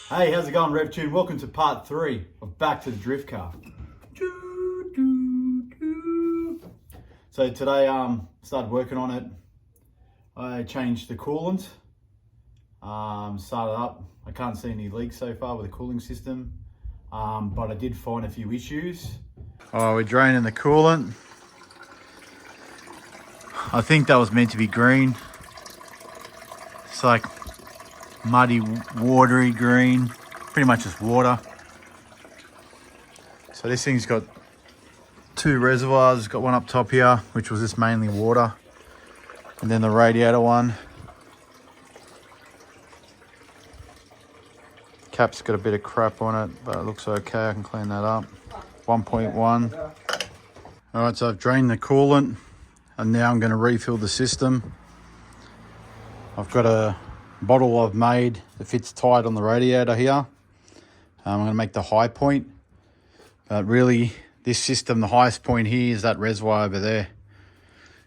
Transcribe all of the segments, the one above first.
Hey, how's it going, RevTune? Welcome to part 3 of Back to the Drift Car. So today, started working on it. I changed the coolant, started up. I can't see any leaks so far with the cooling system, but I did find a few issues. Oh, we're draining the coolant. I think that was meant to be green. It's like muddy, watery green, pretty much just water. So this thing's got 2 reservoirs. It's got one up top here, which was just mainly water, and then the radiator one. Cap's got a bit of crap on it, but it looks okay. I can clean that up. 1.1. All right, so I've drained the coolant, and now I'm going to refill the system. I've got a bottle I've made that fits tight on the radiator here. I'm going to make the high point, but really this system, the highest point here is that reservoir over there.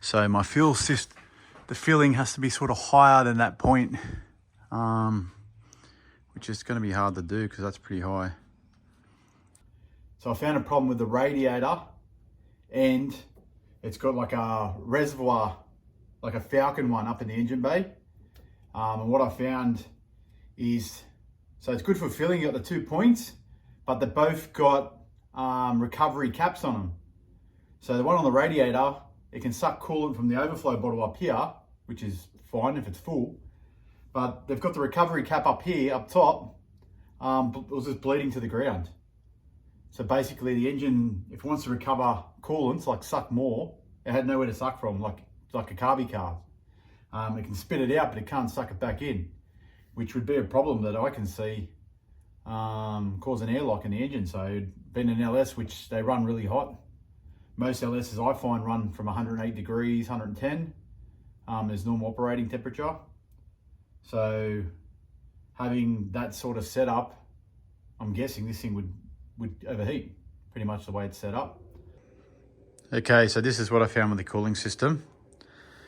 So my fuel system, the filling has to be sort of higher than that point, which is going to be hard to do because that's pretty high. So I found a problem with the radiator, and it's got like a reservoir, like a Falcon one up in the engine bay. And what I found is, so it's good for filling. You got the 2 points, but they both got recovery caps on them. So the one on the radiator, it can suck coolant from the overflow bottle up here, which is fine if it's full. But they've got the recovery cap up here, up top. It was just bleeding to the ground. So basically the engine, if it wants to recover coolant, like suck more, it had nowhere to suck from, like a carby car. It can spit it out, but it can't suck it back in, which would be a problem that I can see cause an airlock in the engine. So being an LS, which they run really hot, most LSs I find run from 108 degrees, 110 as normal operating temperature. So having that sort of setup, I'm guessing this thing would overheat, pretty much the way it's set up. Okay, so this is what I found with the cooling system.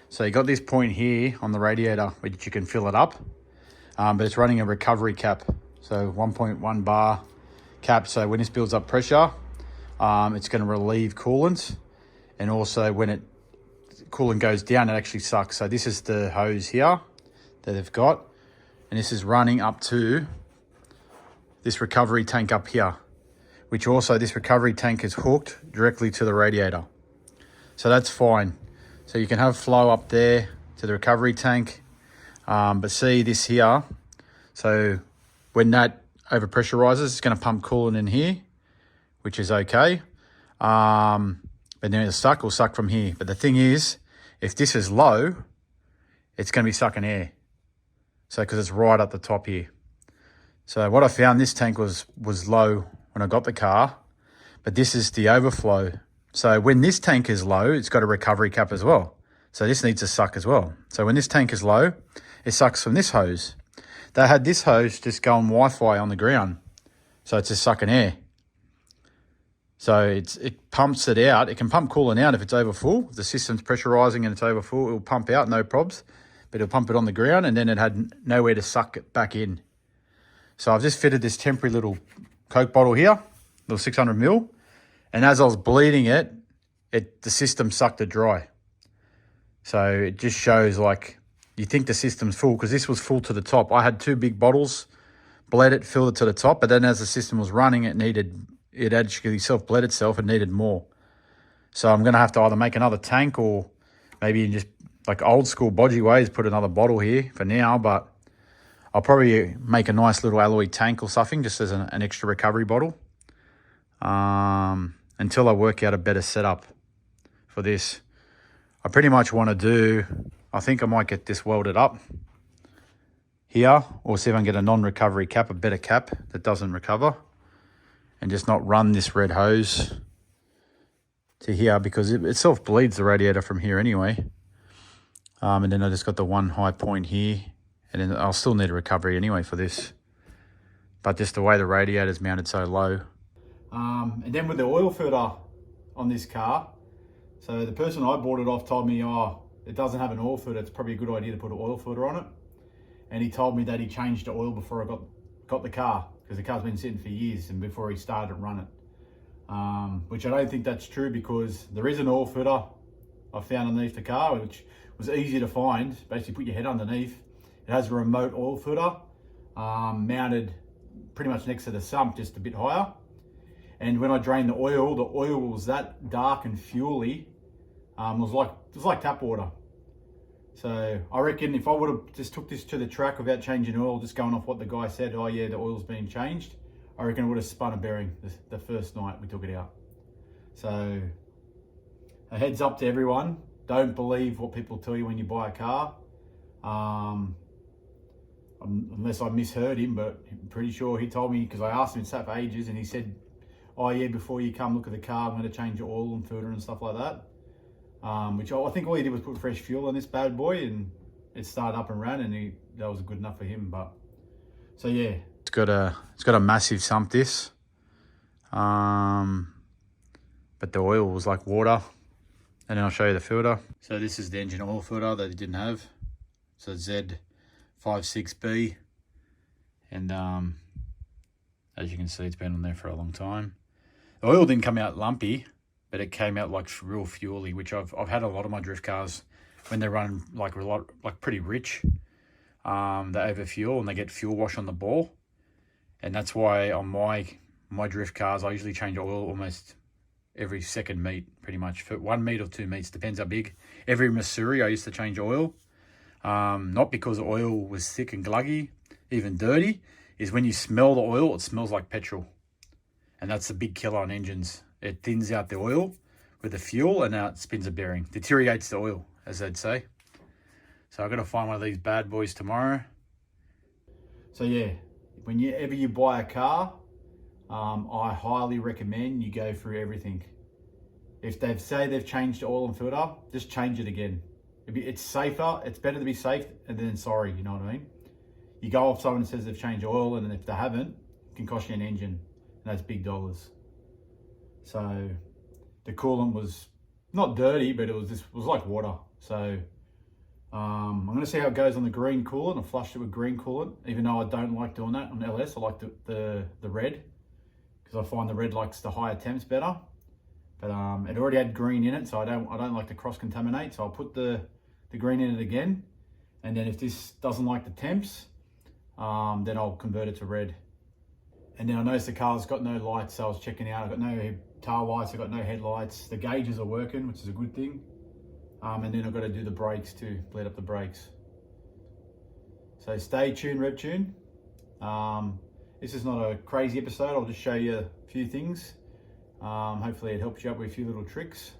So you got this point here on the radiator which you can fill it up, but it's running a recovery cap. So 1.1 bar cap. So when this builds up pressure, it's going to relieve coolant, and also when coolant goes down, it actually sucks. So this is the hose here that they've got, and this is running up to this recovery tank up here, which also this recovery tank is hooked directly to the radiator. So that's fine. So you can have flow up there to the recovery tank, but see this here. So when that overpressurizes, it's going to pump coolant in here, which is okay. But then it'll suck from here. But the thing is, if this is low, it's going to be sucking air. So because it's right at the top here. So what I found, this tank was low when I got the car, but this is the overflow. So when this tank is low, it's got a recovery cap as well. So this needs to suck as well. So when this tank is low, it sucks from this hose. They had this hose just going Wi-Fi on the ground. So it's just sucking air. So it pumps it out. It can pump coolant out if it's over full. If the system's pressurizing and it's over full, it'll pump out, no probs. But it'll pump it on the ground, and then it had nowhere to suck it back in. So I've just fitted this temporary little Coke bottle here, little 600 ml. And as I was bleeding it, the system sucked it dry. So it just shows, like, you think the system's full, because this was full to the top. I had 2 big bottles, bled it, filled it to the top, but then as the system was running, it actually self-bled itself and needed more. So I'm going to have to either make another tank, or maybe just like old school bodgy ways, put another bottle here for now, but I'll probably make a nice little alloy tank or something, just as an extra recovery bottle. Until I work out a better setup for this. I pretty much want to do, I think I might get this welded up here, or see if I can get a non-recovery cap, a better cap that doesn't recover, and just not run this red hose to here, because it self-bleeds the radiator from here anyway. And then I just got the one high point here, and then I'll still need a recovery anyway for this. But just the way the radiator's mounted so low. And then with the oil filter on this car, so the person I bought it off told me, oh, it doesn't have an oil filter, it's probably a good idea to put an oil filter on it. And he told me that he changed the oil before I got got the car, because the car's been sitting for years and before he started to run it. Which I don't think that's true, because there is an oil filter I found underneath the car, which was easy to find. Basically put your head underneath. It has a remote oil filter mounted pretty much next to the sump, just a bit higher. And when I drained the oil was that dark and fuely. It was like tap water. So I reckon if I would have just took this to the track without changing oil, just going off what the guy said, oh yeah, the oil's been changed, I reckon it would have spun a bearing the first night we took it out. So a heads up to everyone, don't believe what people tell you when you buy a car. Unless I misheard him, but I'm pretty sure he told me, because I asked him, it sat for ages, and he said, oh yeah, before you come look at the car, I'm going to change your oil and filter and stuff like that. Which I think all he did was put fresh fuel on this bad boy, and it started up and ran, and that was good enough for him. But so yeah, it's got a massive sump, this, but the oil was like water. And then I'll show you the filter. So this is the engine oil filter that it didn't have. So Z56B, and as you can see, it's been on there for a long time. The oil didn't come out lumpy, but it came out like real fuely, which I've had a lot of my drift cars when they run like pretty rich. They over fuel and they get fuel wash on the ball, and that's why on my drift cars I usually change oil almost every second meet, pretty much, for 1 meet or 2 meets, depends how big. Every Missouri I used to change oil, not because the oil was thick and gluggy, even dirty, is when you smell the oil, it smells like petrol, and that's the big killer on engines. It thins out the oil with the fuel, and now it spins a bearing, deteriorates the oil, as they'd say. So I've got to find one of these bad boys tomorrow. So yeah, whenever you buy a car, I highly recommend you go through everything. If they say they've changed the oil and filter, just change it again. It's safer. It's better to be safe and then sorry, you know what I mean? You go off someone that says they've changed oil, and if they haven't, it can cost you an engine, and that's big dollars. So the coolant was not dirty, but it was like water. So I'm going to see how it goes on the green coolant. I flushed it with green coolant, even though I don't like doing that on LS. I like the red, because I find the red likes the higher temps better. But it already had green in it, so I don't like to cross contaminate. So I'll put the green in it again, and then if this doesn't like the temps, then I'll convert it to red. And then I noticed the car's got no lights, so I was checking out. I've got no tail lights, I've got no headlights. The gauges are working, which is a good thing. And then I've got to do the brakes too, bleed up the brakes. So stay tuned, RevTune. This is not a crazy episode. I'll just show you a few things. Hopefully it helps you out with a few little tricks.